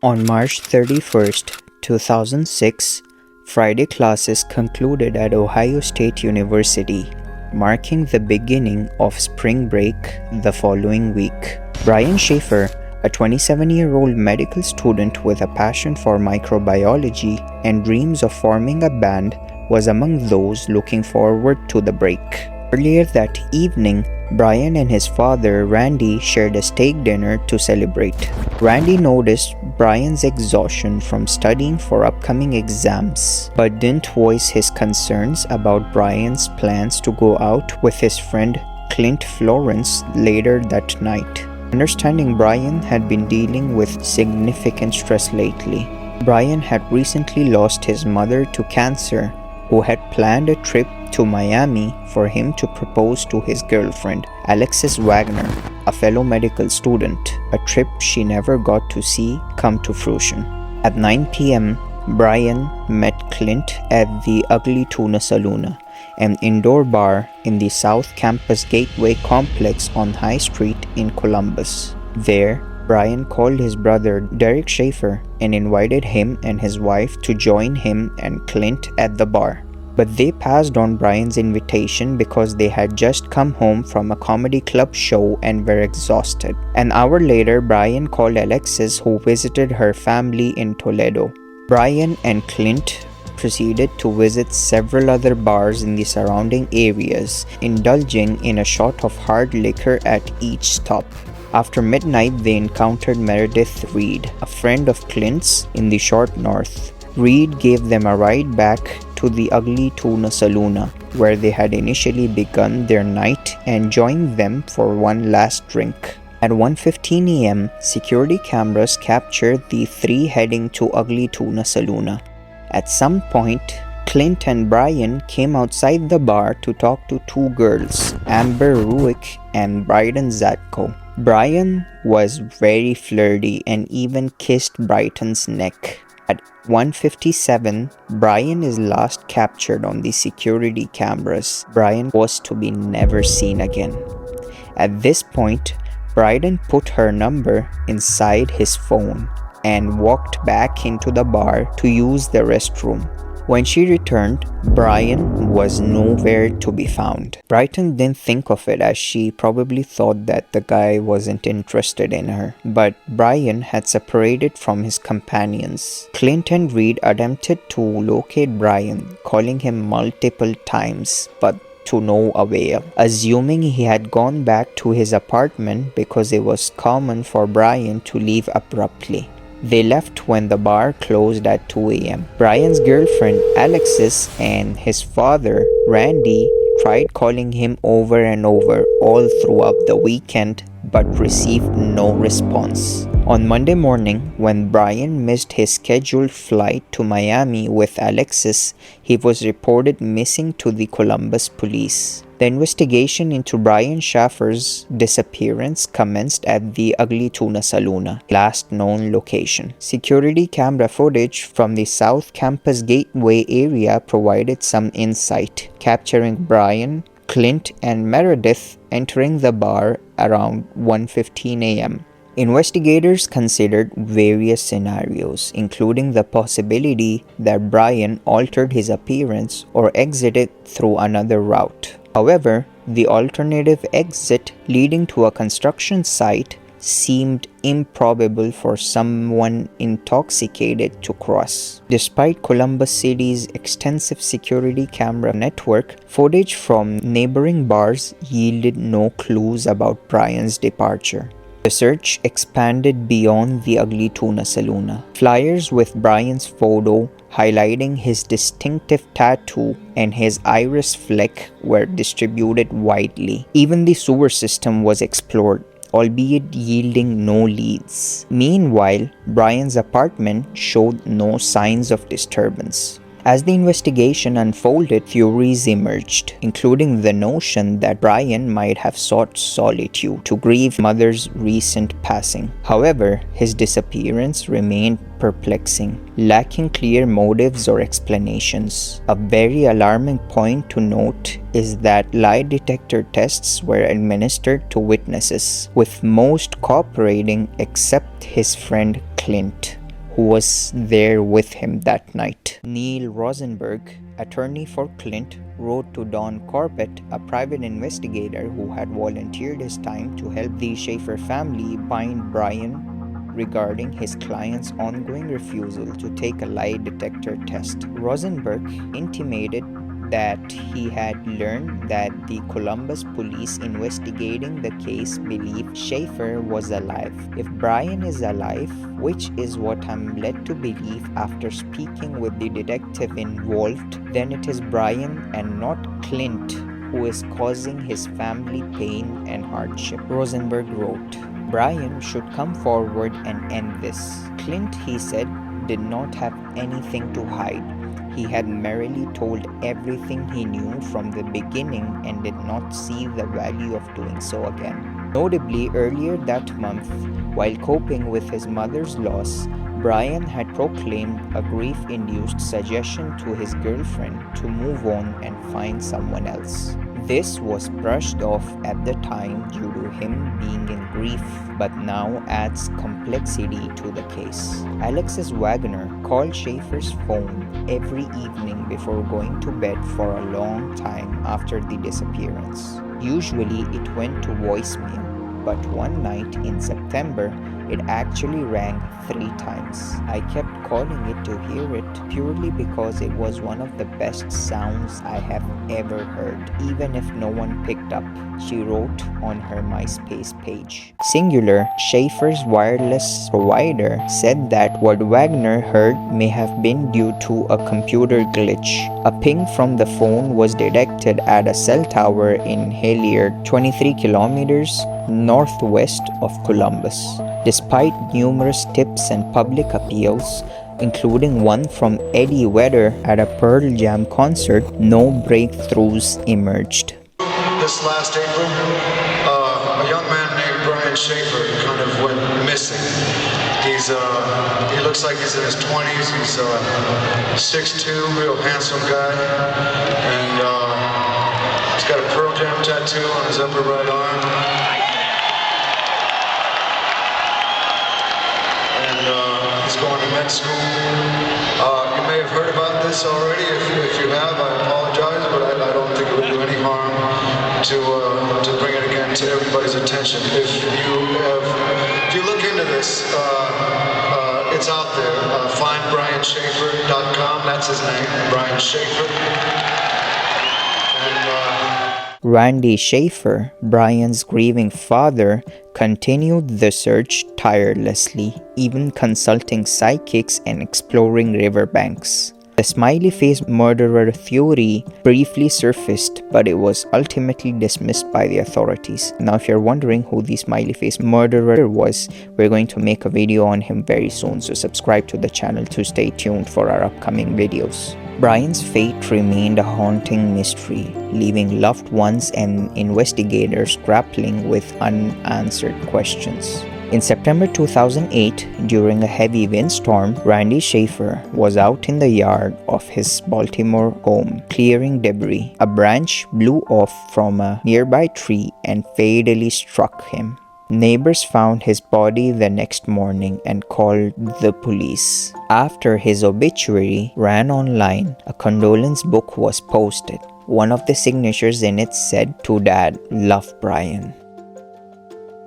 On March 31st, 2006, Friday classes concluded at Ohio State University, marking the beginning of spring break the following week. Brian Schaefer, a 27-year-old medical student with a passion for microbiology and dreams of forming a band, was among those looking forward to the break. Earlier that evening, Brian and his father, Randy, shared a steak dinner to celebrate. Randy noticed Brian's exhaustion from studying for upcoming exams, but didn't voice his concerns about Brian's plans to go out with his friend Clint Florence later that night. Understanding Brian had been dealing with significant stress lately. Brian had recently lost his mother to cancer, who had planned a trip to Miami for him to propose to his girlfriend, Alexis Wagner, a fellow medical student, a trip she never got to see come to fruition. At 9 p.m., Brian met Clint at the Ugly Tuna Saloon, an indoor bar in the South Campus Gateway complex on High Street in Columbus. There, Brian called his brother Derek Schaefer and invited him and his wife to join him and Clint at the bar. But they passed on Brian's invitation because they had just come home from a comedy club show and were exhausted. An hour later, Brian called Alexis, who visited her family in Toledo. Brian and Clint proceeded to visit several other bars in the surrounding areas, indulging in a shot of hard liquor at each stop. After midnight, they encountered Meredith Reed, a friend of Clint's in the short north. Reed gave them a ride back to the Ugly Tuna Saloon, where they had initially begun their night, and joined them for one last drink. At 1:15 a.m., security cameras captured the three heading to Ugly Tuna Saloon. At some point, Clint and Brian came outside the bar to talk to two girls, Amber Ruick and Bryden Zatko. Brian was very flirty and even kissed Bryton's neck. At 1:57, Brian is last captured on the security cameras. Brian was to be never seen again. At this point, Bryden put her number inside his phone and walked back into the bar to use the restroom. When she returned, Brian was nowhere to be found. Bryton didn't think of it, as she probably thought that the guy wasn't interested in her. But Brian had separated from his companions. Clint and Reed attempted to locate Brian, calling him multiple times, but to no avail, assuming he had gone back to his apartment because it was common for Brian to leave abruptly. They left when the bar closed at 2 a.m. Brian's girlfriend, Alexis, and his father, Randy, tried calling him over and over all throughout the weekend, but received no response. On Monday morning, when Brian missed his scheduled flight to Miami with Alexis, he was reported missing to the Columbus police. The investigation into Brian Schaefer's disappearance commenced at the Ugly Tuna Saloon, last known location. Security camera footage from the South Campus Gateway area provided some insight, capturing Brian, Clint, and Meredith entering the bar around 1:15 a.m. Investigators considered various scenarios, including the possibility that Brian altered his appearance or exited through another route. However, the alternative exit leading to a construction site seemed improbable for someone intoxicated to cross. Despite Columbus City's extensive security camera network, footage from neighboring bars yielded no clues about Brian's departure. The search expanded beyond the Ugly Tuna Saloon. Flyers with Brian's photo highlighting his distinctive tattoo and his iris fleck were distributed widely. Even the sewer system was explored, albeit yielding no leads. Meanwhile, Brian's apartment showed no signs of disturbance. As the investigation unfolded, theories emerged, including the notion that Brian might have sought solitude to grieve mother's recent passing. However, his disappearance remained perplexing, lacking clear motives or explanations. A very alarming point to note is that lie detector tests were administered to witnesses, with most cooperating except his friend Clint. who was there with him that night. Neil Rosenberg, attorney for Clint, wrote to Don Corbett, a private investigator who had volunteered his time to help the Schaefer family find Brian, regarding his client's ongoing refusal to take a lie detector test. Rosenberg intimated that he had learned that the Columbus police investigating the case believed Schaefer was alive. If Brian is alive, which is what I'm led to believe after speaking with the detective involved, then it is Brian and not Clint who is causing his family pain and hardship. Rosenberg wrote, Brian should come forward and end this. Clint, he said, did not have anything to hide. He had merely told everything he knew from the beginning and did not see the value of doing so again. Notably, earlier that month, while coping with his mother's loss, Brian had proclaimed a grief-induced suggestion to his girlfriend to move on and find someone else. This was brushed off at the time due to him being in grief, but now adds complexity to the case. Alexis Wagner called Schaefer's phone every evening before going to bed for a long time after the disappearance. Usually it went to voicemail, but one night in September, it actually rang 3 times. I kept calling it to hear it purely because it was one of the best sounds I have ever heard, even if no one picked up, she wrote on her MySpace page. Singular, Schaefer's wireless provider said that what Wagner heard may have been due to a computer glitch. A ping from the phone was detected at a cell tower in Hilliard, 23 kilometers northwest of Columbus. Despite numerous tips and public appeals, including one from Eddie Vedder at a Pearl Jam concert, no breakthroughs emerged. This last April, a young man named Brian Schaefer kind of went missing. He looks like he's in his 20s. He's 6'2", real handsome guy, and he's got a Pearl Jam tattoo on his upper right arm. He's going to med school. You may have heard about this already. If you have, I apologize, but I don't think it would do any harm to bring it again to everybody's attention. If you look into this, it's out there. FindBrianSchaefer.com. That's his name, Brian Schaefer. Randy Schaefer, Brian's grieving father, continued the search tirelessly, even consulting psychics and exploring riverbanks. The smiley face murderer theory briefly surfaced, but it was ultimately dismissed by the authorities. Now, if you're wondering who the smiley face murderer was, we're going to make a video on him very soon, so subscribe to the channel to stay tuned for our upcoming videos. Brian's fate remained a haunting mystery, leaving loved ones and investigators grappling with unanswered questions. In September 2008, during a heavy windstorm, Randy Schaefer was out in the yard of his Baltimore home, clearing debris. A branch blew off from a nearby tree and fatally struck him. Neighbors found his body the next morning and called the police. After his obituary ran online, a condolence book was posted. One of the signatures in it said, "To Dad, love Brian."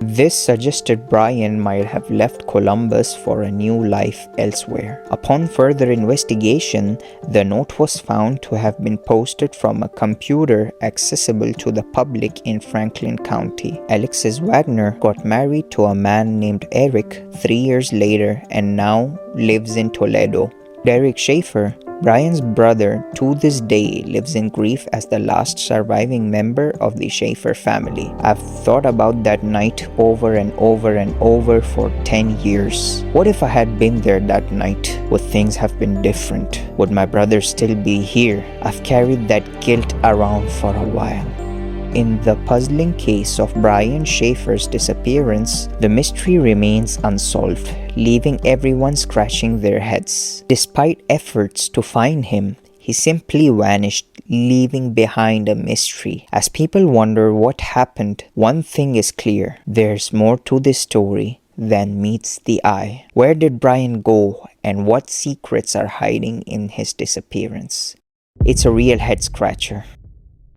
This suggested Brian might have left Columbus for a new life elsewhere. Upon further investigation, the note was found to have been posted from a computer accessible to the public in Franklin County. Alexis Wagner got married to a man named Eric 3 years later and now lives in Toledo. Derek Schaefer, Brian's brother, to this day lives in grief as the last surviving member of the Schaefer family. I've thought about that night over and over and over for 10 years. What if I had been there that night? Would things have been different? Would my brother still be here? I've carried that guilt around for a while. In the puzzling case of Brian Schaefer's disappearance, the mystery remains unsolved, leaving everyone scratching their heads. Despite efforts to find him, he simply vanished, leaving behind a mystery. As people wonder what happened, one thing is clear: there's more to this story then meets the eye. Where did Brian go, and what secrets are hiding in his disappearance? It's a real head scratcher.